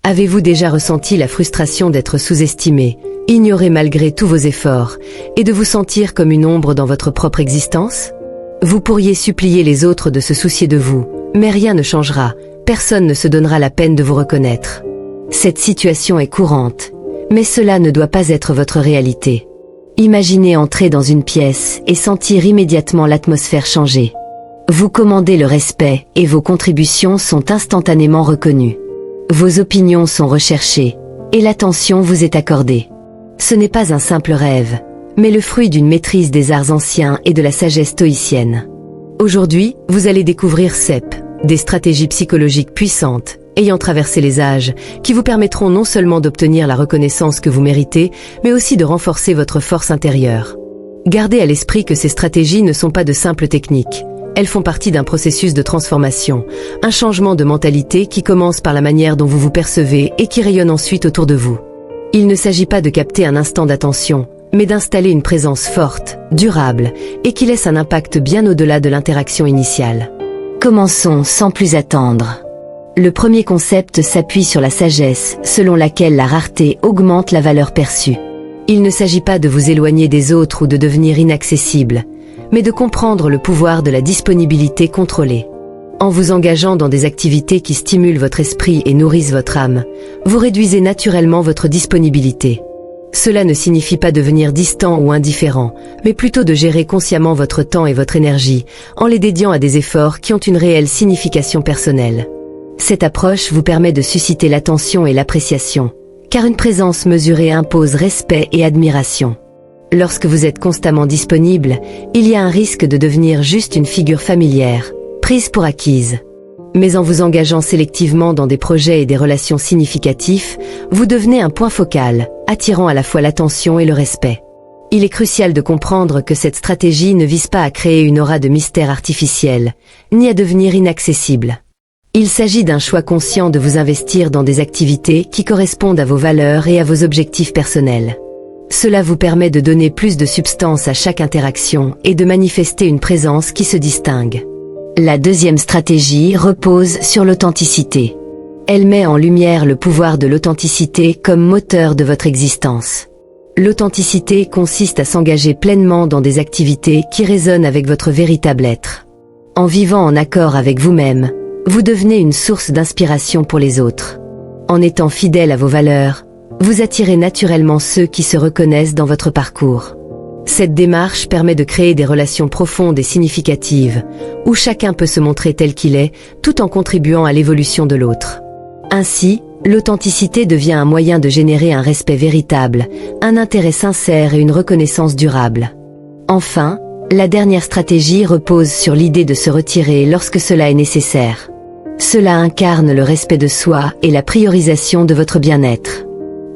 Avez-vous déjà ressenti la frustration d'être sous-estimé, ignoré malgré tous vos efforts, et de vous sentir comme une ombre dans votre propre existence? Vous pourriez supplier les autres de se soucier de vous, mais rien ne changera, personne ne se donnera la peine de vous reconnaître. Cette situation est courante, mais cela ne doit pas être votre réalité. Imaginez entrer dans une pièce et sentir immédiatement l'atmosphère changer. Vous commandez le respect et vos contributions sont instantanément reconnues. Vos opinions sont recherchées, et l'attention vous est accordée. Ce n'est pas un simple rêve, mais le fruit d'une maîtrise des arts anciens et de la sagesse stoïcienne. Aujourd'hui, vous allez découvrir CEP, des stratégies psychologiques puissantes, ayant traversé les âges, qui vous permettront non seulement d'obtenir la reconnaissance que vous méritez, mais aussi de renforcer votre force intérieure. Gardez à l'esprit que ces stratégies ne sont pas de simples techniques. Elles font partie d'un processus de transformation, un changement de mentalité qui commence par la manière dont vous vous percevez et qui rayonne ensuite autour de vous. Il ne s'agit pas de capter un instant d'attention, mais d'installer une présence forte, durable, et qui laisse un impact bien au-delà de l'interaction initiale. Commençons sans plus attendre. Le premier concept s'appuie sur la sagesse, selon laquelle la rareté augmente la valeur perçue. Il ne s'agit pas de vous éloigner des autres ou de devenir inaccessible, mais de comprendre le pouvoir de la disponibilité contrôlée. En vous engageant dans des activités qui stimulent votre esprit et nourrissent votre âme, vous réduisez naturellement votre disponibilité. Cela ne signifie pas devenir distant ou indifférent, mais plutôt de gérer consciemment votre temps et votre énergie, en les dédiant à des efforts qui ont une réelle signification personnelle. Cette approche vous permet de susciter l'attention et l'appréciation, car une présence mesurée impose respect et admiration. Lorsque vous êtes constamment disponible, il y a un risque de devenir juste une figure familière, prise pour acquise. Mais en vous engageant sélectivement dans des projets et des relations significatifs, vous devenez un point focal, attirant à la fois l'attention et le respect. Il est crucial de comprendre que cette stratégie ne vise pas à créer une aura de mystère artificiel, ni à devenir inaccessible. Il s'agit d'un choix conscient de vous investir dans des activités qui correspondent à vos valeurs et à vos objectifs personnels. Cela vous permet de donner plus de substance à chaque interaction et de manifester une présence qui se distingue. La deuxième stratégie repose sur l'authenticité. Elle met en lumière le pouvoir de l'authenticité comme moteur de votre existence. L'authenticité consiste à s'engager pleinement dans des activités qui résonnent avec votre véritable être. En vivant en accord avec vous-même, vous devenez une source d'inspiration pour les autres. En étant fidèle à vos valeurs, vous attirez naturellement ceux qui se reconnaissent dans votre parcours. Cette démarche permet de créer des relations profondes et significatives, où chacun peut se montrer tel qu'il est, tout en contribuant à l'évolution de l'autre. Ainsi, l'authenticité devient un moyen de générer un respect véritable, un intérêt sincère et une reconnaissance durable. Enfin, la dernière stratégie repose sur l'idée de se retirer lorsque cela est nécessaire. Cela incarne le respect de soi et la priorisation de votre bien-être.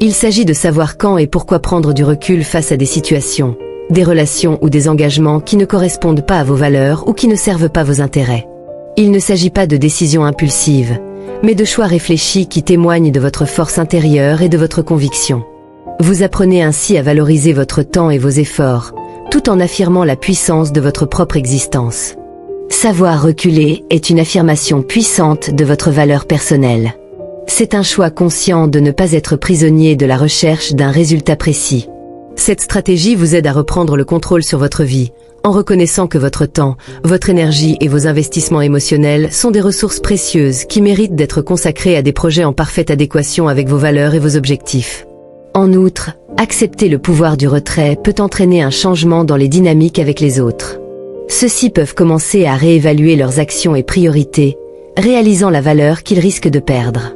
Il s'agit de savoir quand et pourquoi prendre du recul face à des situations, des relations ou des engagements qui ne correspondent pas à vos valeurs ou qui ne servent pas vos intérêts. Il ne s'agit pas de décisions impulsives, mais de choix réfléchis qui témoignent de votre force intérieure et de votre conviction. Vous apprenez ainsi à valoriser votre temps et vos efforts, tout en affirmant la puissance de votre propre existence. Savoir reculer est une affirmation puissante de votre valeur personnelle. C'est un choix conscient de ne pas être prisonnier de la recherche d'un résultat précis. Cette stratégie vous aide à reprendre le contrôle sur votre vie, en reconnaissant que votre temps, votre énergie et vos investissements émotionnels sont des ressources précieuses qui méritent d'être consacrées à des projets en parfaite adéquation avec vos valeurs et vos objectifs. En outre, accepter le pouvoir du retrait peut entraîner un changement dans les dynamiques avec les autres. Ceux-ci peuvent commencer à réévaluer leurs actions et priorités, réalisant la valeur qu'ils risquent de perdre.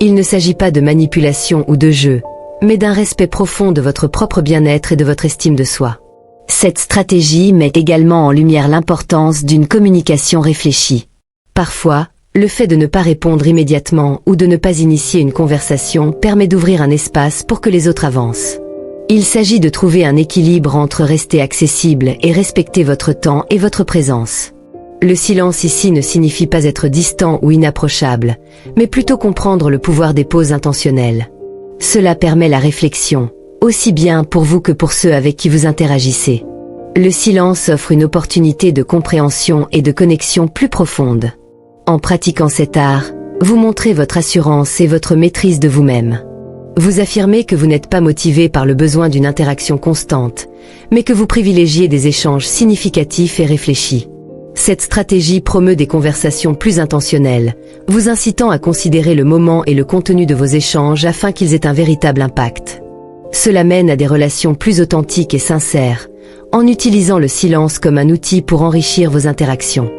Il ne s'agit pas de manipulation ou de jeu, mais d'un respect profond de votre propre bien-être et de votre estime de soi. Cette stratégie met également en lumière l'importance d'une communication réfléchie. Parfois, le fait de ne pas répondre immédiatement ou de ne pas initier une conversation permet d'ouvrir un espace pour que les autres avancent. Il s'agit de trouver un équilibre entre rester accessible et respecter votre temps et votre présence. Le silence ici ne signifie pas être distant ou inapprochable, mais plutôt comprendre le pouvoir des pauses intentionnelles. Cela permet la réflexion, aussi bien pour vous que pour ceux avec qui vous interagissez. Le silence offre une opportunité de compréhension et de connexion plus profonde. En pratiquant cet art, Vous montrez votre assurance et votre maîtrise de vous-même. Vous affirmez que vous n'êtes pas motivé par le besoin d'une interaction constante, mais que vous privilégiez des échanges significatifs et réfléchis. Cette stratégie promeut des conversations plus intentionnelles, vous incitant à considérer le moment et le contenu de vos échanges afin qu'ils aient un véritable impact. Cela mène à des relations plus authentiques et sincères, en utilisant le silence comme un outil pour enrichir vos interactions.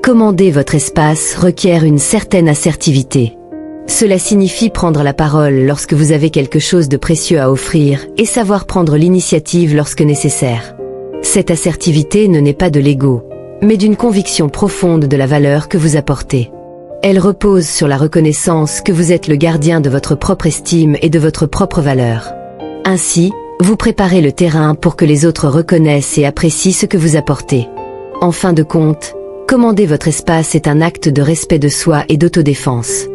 Commander votre espace requiert une certaine assertivité. Cela signifie prendre la parole lorsque vous avez quelque chose de précieux à offrir et savoir prendre l'initiative lorsque nécessaire. Cette assertivité ne naît pas de l'ego, mais d'une conviction profonde de la valeur que vous apportez. Elle repose sur la reconnaissance que vous êtes le gardien de votre propre estime et de votre propre valeur. Ainsi, vous préparez le terrain pour que les autres reconnaissent et apprécient ce que vous apportez. En fin de compte, commander votre espace est un acte de respect de soi et d'autodéfense.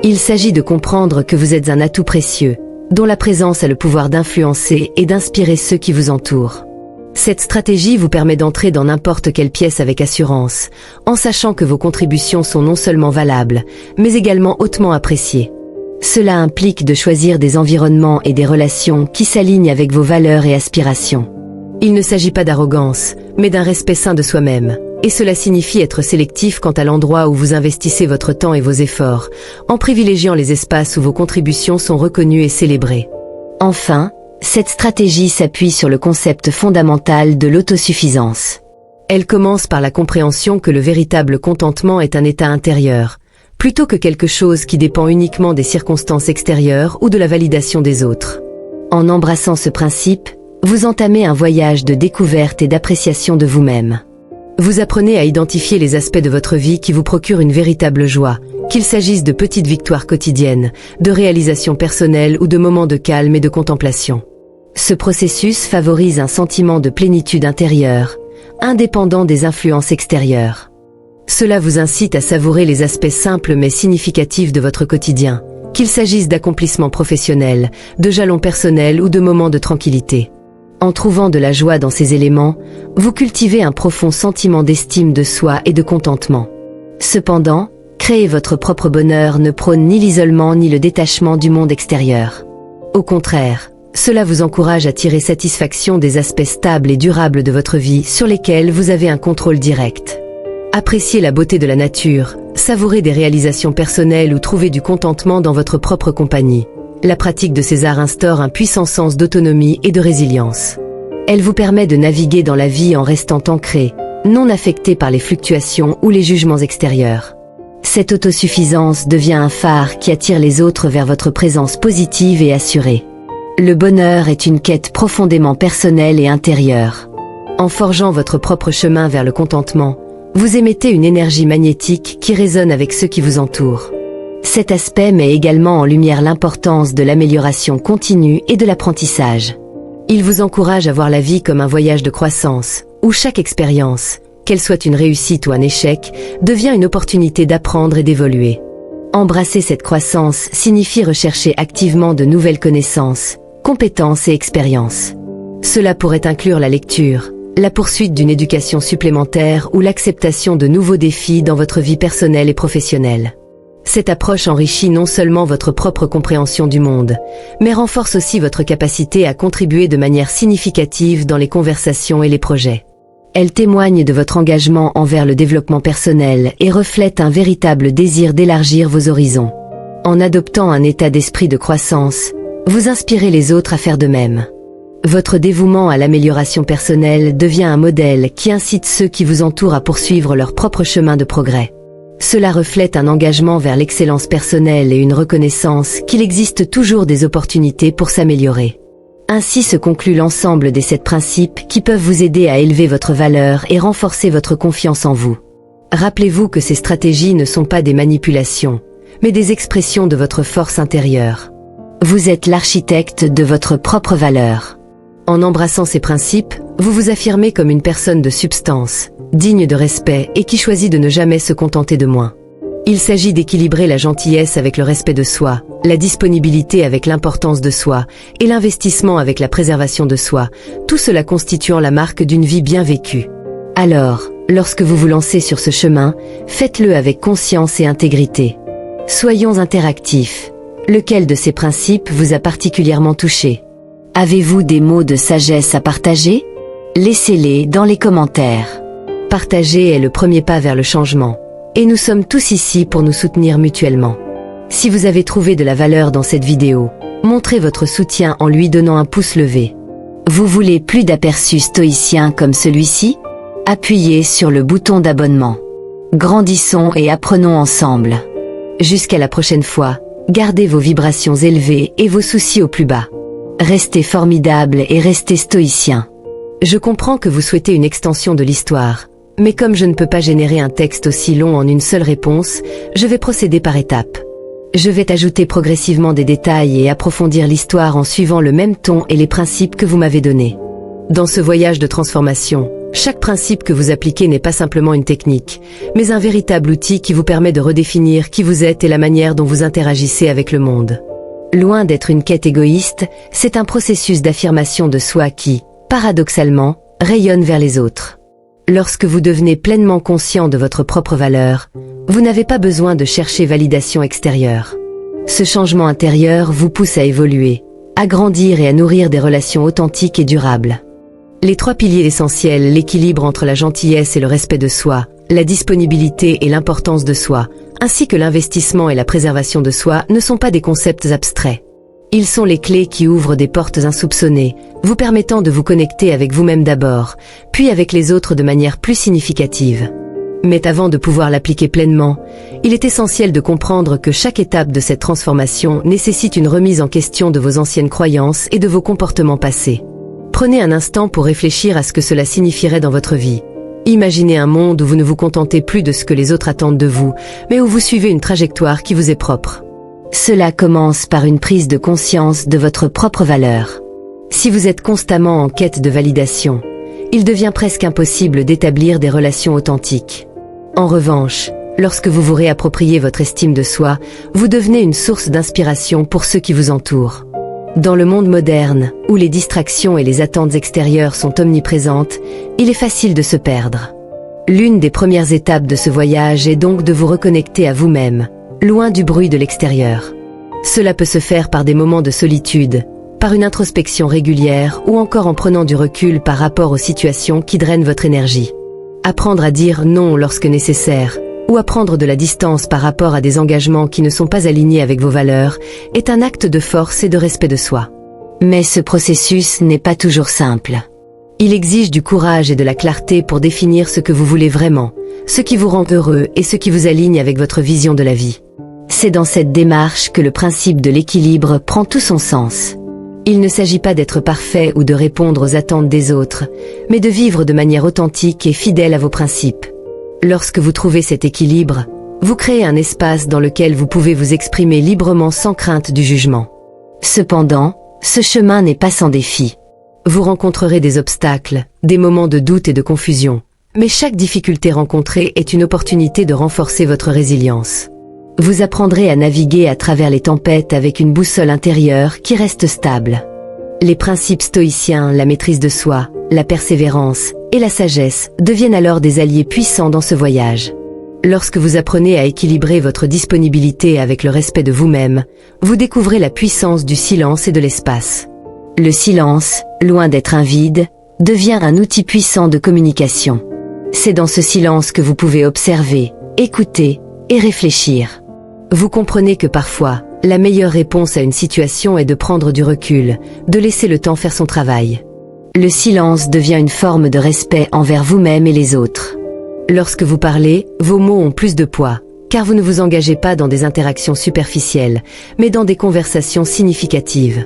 Il s'agit de comprendre que vous êtes un atout précieux, dont la présence a le pouvoir d'influencer et d'inspirer ceux qui vous entourent. Cette stratégie vous permet d'entrer dans n'importe quelle pièce avec assurance, en sachant que vos contributions sont non seulement valables, mais également hautement appréciées. Cela implique de choisir des environnements et des relations qui s'alignent avec vos valeurs et aspirations. Il ne s'agit pas d'arrogance, mais d'un respect sain de soi-même. Et cela signifie être sélectif quant à l'endroit où vous investissez votre temps et vos efforts, en privilégiant les espaces où vos contributions sont reconnues et célébrées. Enfin, cette stratégie s'appuie sur le concept fondamental de l'autosuffisance. Elle commence par la compréhension que le véritable contentement est un état intérieur, plutôt que quelque chose qui dépend uniquement des circonstances extérieures ou de la validation des autres. En embrassant ce principe, vous entamez un voyage de découverte et d'appréciation de vous-même. Vous apprenez à identifier les aspects de votre vie qui vous procurent une véritable joie, qu'il s'agisse de petites victoires quotidiennes, de réalisations personnelles ou de moments de calme et de contemplation. Ce processus favorise un sentiment de plénitude intérieure, indépendant des influences extérieures. Cela vous incite à savourer les aspects simples mais significatifs de votre quotidien, qu'il s'agisse d'accomplissements professionnels, de jalons personnels ou de moments de tranquillité. En trouvant de la joie dans ces éléments, vous cultivez un profond sentiment d'estime de soi et de contentement. Cependant, créer votre propre bonheur ne prône ni l'isolement ni le détachement du monde extérieur. Au contraire, cela vous encourage à tirer satisfaction des aspects stables et durables de votre vie sur lesquels vous avez un contrôle direct. Appréciez la beauté de la nature, savourez des réalisations personnelles ou trouvez du contentement dans votre propre compagnie. La pratique de ces arts instaure un puissant sens d'autonomie et de résilience. Elle vous permet de naviguer dans la vie en restant ancré, non affecté par les fluctuations ou les jugements extérieurs. Cette autosuffisance devient un phare qui attire les autres vers votre présence positive et assurée. Le bonheur est une quête profondément personnelle et intérieure. En forgeant votre propre chemin vers le contentement, vous émettez une énergie magnétique qui résonne avec ceux qui vous entourent. Cet aspect met également en lumière l'importance de l'amélioration continue et de l'apprentissage. Il vous encourage à voir la vie comme un voyage de croissance, où chaque expérience, qu'elle soit une réussite ou un échec, devient une opportunité d'apprendre et d'évoluer. Embrasser cette croissance signifie rechercher activement de nouvelles connaissances, compétences et expériences. Cela pourrait inclure la lecture, la poursuite d'une éducation supplémentaire ou l'acceptation de nouveaux défis dans votre vie personnelle et professionnelle. Cette approche enrichit non seulement votre propre compréhension du monde, mais renforce aussi votre capacité à contribuer de manière significative dans les conversations et les projets. Elle témoigne de votre engagement envers le développement personnel et reflète un véritable désir d'élargir vos horizons. En adoptant un état d'esprit de croissance, vous inspirez les autres à faire de même. Votre dévouement à l'amélioration personnelle devient un modèle qui incite ceux qui vous entourent à poursuivre leur propre chemin de progrès. Cela reflète un engagement vers l'excellence personnelle et une reconnaissance qu'il existe toujours des opportunités pour s'améliorer. Ainsi se conclut l'ensemble des 7 principes qui peuvent vous aider à élever votre valeur et renforcer votre confiance en vous. Rappelez-vous que ces stratégies ne sont pas des manipulations, mais des expressions de votre force intérieure. Vous êtes l'architecte de votre propre valeur. En embrassant ces principes, vous vous affirmez comme une personne de substance, digne de respect et qui choisit de ne jamais se contenter de moins. Il s'agit d'équilibrer la gentillesse avec le respect de soi, la disponibilité avec l'importance de soi et l'investissement avec la préservation de soi, tout cela constituant la marque d'une vie bien vécue. Alors, lorsque vous vous lancez sur ce chemin, faites-le avec conscience et intégrité. Soyons interactifs. Lequel de ces principes vous a particulièrement touché? Avez-vous des mots de sagesse à partager? Laissez-les dans les commentaires. Partager est le premier pas vers le changement. Et nous sommes tous ici pour nous soutenir mutuellement. Si vous avez trouvé de la valeur dans cette vidéo, montrez votre soutien en lui donnant un pouce levé. Vous voulez plus d'aperçus stoïciens comme celui-ci? Appuyez sur le bouton d'abonnement. Grandissons et apprenons ensemble. Jusqu'à la prochaine fois, gardez vos vibrations élevées et vos soucis au plus bas. Restez formidables et restez stoïciens. Je comprends que vous souhaitez une extension de l'histoire, mais comme je ne peux pas générer un texte aussi long en une seule réponse, je vais procéder par étapes. Je vais ajouter progressivement des détails et approfondir l'histoire en suivant le même ton et les principes que vous m'avez donnés. Dans ce voyage de transformation, chaque principe que vous appliquez n'est pas simplement une technique, mais un véritable outil qui vous permet de redéfinir qui vous êtes et la manière dont vous interagissez avec le monde. Loin d'être une quête égoïste, c'est un processus d'affirmation de soi qui, paradoxalement, rayonne vers les autres. Lorsque vous devenez pleinement conscient de votre propre valeur, vous n'avez pas besoin de chercher validation extérieure. Ce changement intérieur vous pousse à évoluer, à grandir et à nourrir des relations authentiques et durables. Les 3 piliers essentiels, l'équilibre entre la gentillesse et le respect de soi, la disponibilité et l'importance de soi, ainsi que l'investissement et la préservation de soi, ne sont pas des concepts abstraits. Ils sont les clés qui ouvrent des portes insoupçonnées, vous permettant de vous connecter avec vous-même d'abord, puis avec les autres de manière plus significative. Mais avant de pouvoir l'appliquer pleinement, il est essentiel de comprendre que chaque étape de cette transformation nécessite une remise en question de vos anciennes croyances et de vos comportements passés. Prenez un instant pour réfléchir à ce que cela signifierait dans votre vie. Imaginez un monde où vous ne vous contentez plus de ce que les autres attendent de vous, mais où vous suivez une trajectoire qui vous est propre. Cela commence par une prise de conscience de votre propre valeur. Si vous êtes constamment en quête de validation, il devient presque impossible d'établir des relations authentiques. En revanche, lorsque vous vous réappropriez votre estime de soi, vous devenez une source d'inspiration pour ceux qui vous entourent. Dans le monde moderne, où les distractions et les attentes extérieures sont omniprésentes, il est facile de se perdre. L'une des premières étapes de ce voyage est donc de vous reconnecter à vous-même, loin du bruit de l'extérieur. Cela peut se faire par des moments de solitude, par une introspection régulière ou encore en prenant du recul par rapport aux situations qui drainent votre énergie. Apprendre à dire non lorsque nécessaire, ou à prendre de la distance par rapport à des engagements qui ne sont pas alignés avec vos valeurs, est un acte de force et de respect de soi. Mais ce processus n'est pas toujours simple. Il exige du courage et de la clarté pour définir ce que vous voulez vraiment, ce qui vous rend heureux et ce qui vous aligne avec votre vision de la vie. C'est dans cette démarche que le principe de l'équilibre prend tout son sens. Il ne s'agit pas d'être parfait ou de répondre aux attentes des autres, mais de vivre de manière authentique et fidèle à vos principes. Lorsque vous trouvez cet équilibre, vous créez un espace dans lequel vous pouvez vous exprimer librement sans crainte du jugement. Cependant, ce chemin n'est pas sans défi. Vous rencontrerez des obstacles, des moments de doute et de confusion, mais chaque difficulté rencontrée est une opportunité de renforcer votre résilience. Vous apprendrez à naviguer à travers les tempêtes avec une boussole intérieure qui reste stable. Les principes stoïciens, la maîtrise de soi, la persévérance et la sagesse deviennent alors des alliés puissants dans ce voyage. Lorsque vous apprenez à équilibrer votre disponibilité avec le respect de vous-même, vous découvrez la puissance du silence et de l'espace. Le silence, loin d'être un vide, devient un outil puissant de communication. C'est dans ce silence que vous pouvez observer, écouter et réfléchir. Vous comprenez que parfois, la meilleure réponse à une situation est de prendre du recul, de laisser le temps faire son travail. Le silence devient une forme de respect envers vous-même et les autres. Lorsque vous parlez, vos mots ont plus de poids, car vous ne vous engagez pas dans des interactions superficielles, mais dans des conversations significatives.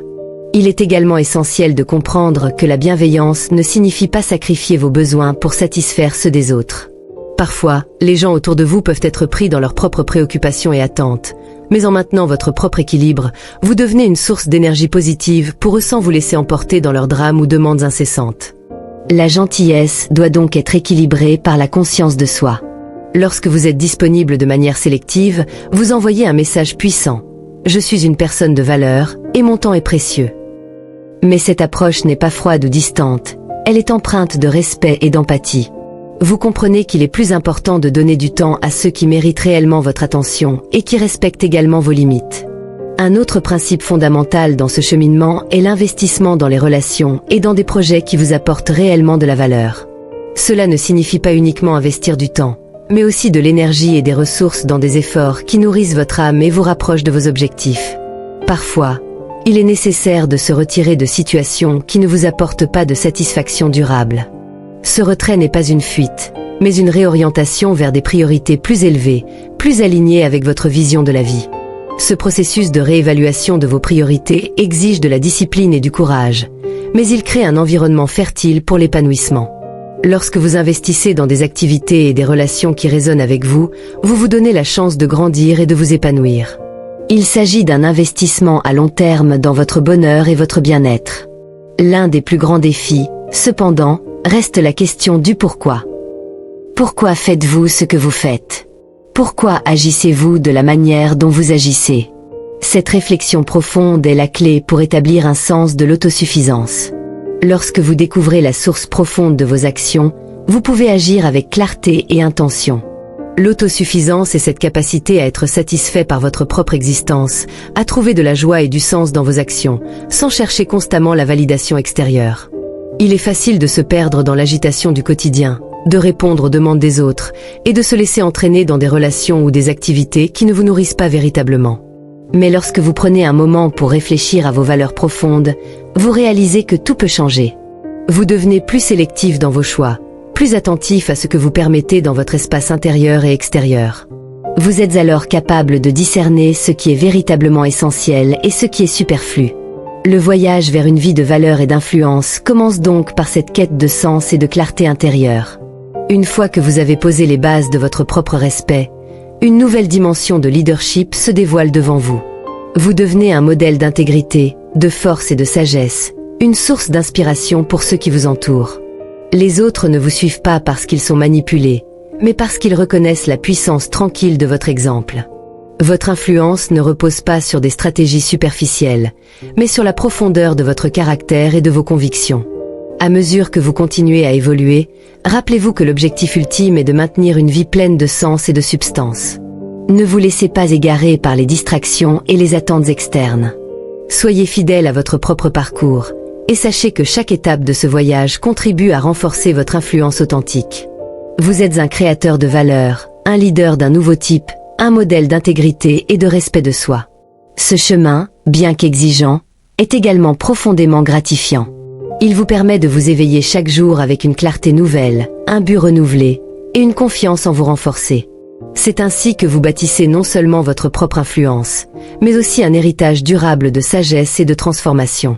Il est également essentiel de comprendre que la bienveillance ne signifie pas sacrifier vos besoins pour satisfaire ceux des autres. Parfois, les gens autour de vous peuvent être pris dans leurs propres préoccupations et attentes, mais en maintenant votre propre équilibre, vous devenez une source d'énergie positive pour eux sans vous laisser emporter dans leurs drames ou demandes incessantes. La gentillesse doit donc être équilibrée par la conscience de soi. Lorsque vous êtes disponible de manière sélective, vous envoyez un message puissant. Je suis une personne de valeur, et mon temps est précieux. Mais cette approche n'est pas froide ou distante, elle est empreinte de respect et d'empathie. Vous comprenez qu'il est plus important de donner du temps à ceux qui méritent réellement votre attention et qui respectent également vos limites. Un autre principe fondamental dans ce cheminement est l'investissement dans les relations et dans des projets qui vous apportent réellement de la valeur. Cela ne signifie pas uniquement investir du temps, mais aussi de l'énergie et des ressources dans des efforts qui nourrissent votre âme et vous rapprochent de vos objectifs. Parfois, il est nécessaire de se retirer de situations qui ne vous apportent pas de satisfaction durable. Ce retrait n'est pas une fuite, mais une réorientation vers des priorités plus élevées, plus alignées avec votre vision de la vie. Ce processus de réévaluation de vos priorités exige de la discipline et du courage, mais il crée un environnement fertile pour l'épanouissement. Lorsque vous investissez dans des activités et des relations qui résonnent avec vous, vous vous donnez la chance de grandir et de vous épanouir. Il s'agit d'un investissement à long terme dans votre bonheur et votre bien-être. L'un des plus grands défis, cependant, reste la question du pourquoi. Pourquoi faites-vous ce que vous faites? Pourquoi agissez-vous de la manière dont vous agissez? Cette réflexion profonde est la clé pour établir un sens de l'autosuffisance. Lorsque vous découvrez la source profonde de vos actions, vous pouvez agir avec clarté et intention. L'autosuffisance est cette capacité à être satisfait par votre propre existence, à trouver de la joie et du sens dans vos actions, sans chercher constamment la validation extérieure. Il est facile de se perdre dans l'agitation du quotidien, de répondre aux demandes des autres, et de se laisser entraîner dans des relations ou des activités qui ne vous nourrissent pas véritablement. Mais lorsque vous prenez un moment pour réfléchir à vos valeurs profondes, vous réalisez que tout peut changer. Vous devenez plus sélectif dans vos choix, plus attentif à ce que vous permettez dans votre espace intérieur et extérieur. Vous êtes alors capable de discerner ce qui est véritablement essentiel et ce qui est superflu. Le voyage vers une vie de valeur et d'influence commence donc par cette quête de sens et de clarté intérieure. Une fois que vous avez posé les bases de votre propre respect, une nouvelle dimension de leadership se dévoile devant vous. Vous devenez un modèle d'intégrité, de force et de sagesse, une source d'inspiration pour ceux qui vous entourent. Les autres ne vous suivent pas parce qu'ils sont manipulés, mais parce qu'ils reconnaissent la puissance tranquille de votre exemple. Votre influence ne repose pas sur des stratégies superficielles, mais sur la profondeur de votre caractère et de vos convictions. À mesure que vous continuez à évoluer, rappelez-vous que l'objectif ultime est de maintenir une vie pleine de sens et de substance. Ne vous laissez pas égarer par les distractions et les attentes externes. Soyez fidèle à votre propre parcours, et sachez que chaque étape de ce voyage contribue à renforcer votre influence authentique. Vous êtes un créateur de valeur, un leader d'un nouveau type, un modèle d'intégrité et de respect de soi. Ce chemin, bien qu'exigeant, est également profondément gratifiant. Il vous permet de vous éveiller chaque jour avec une clarté nouvelle, un but renouvelé et une confiance en vous renforcer. C'est ainsi que vous bâtissez non seulement votre propre influence, mais aussi un héritage durable de sagesse et de transformation.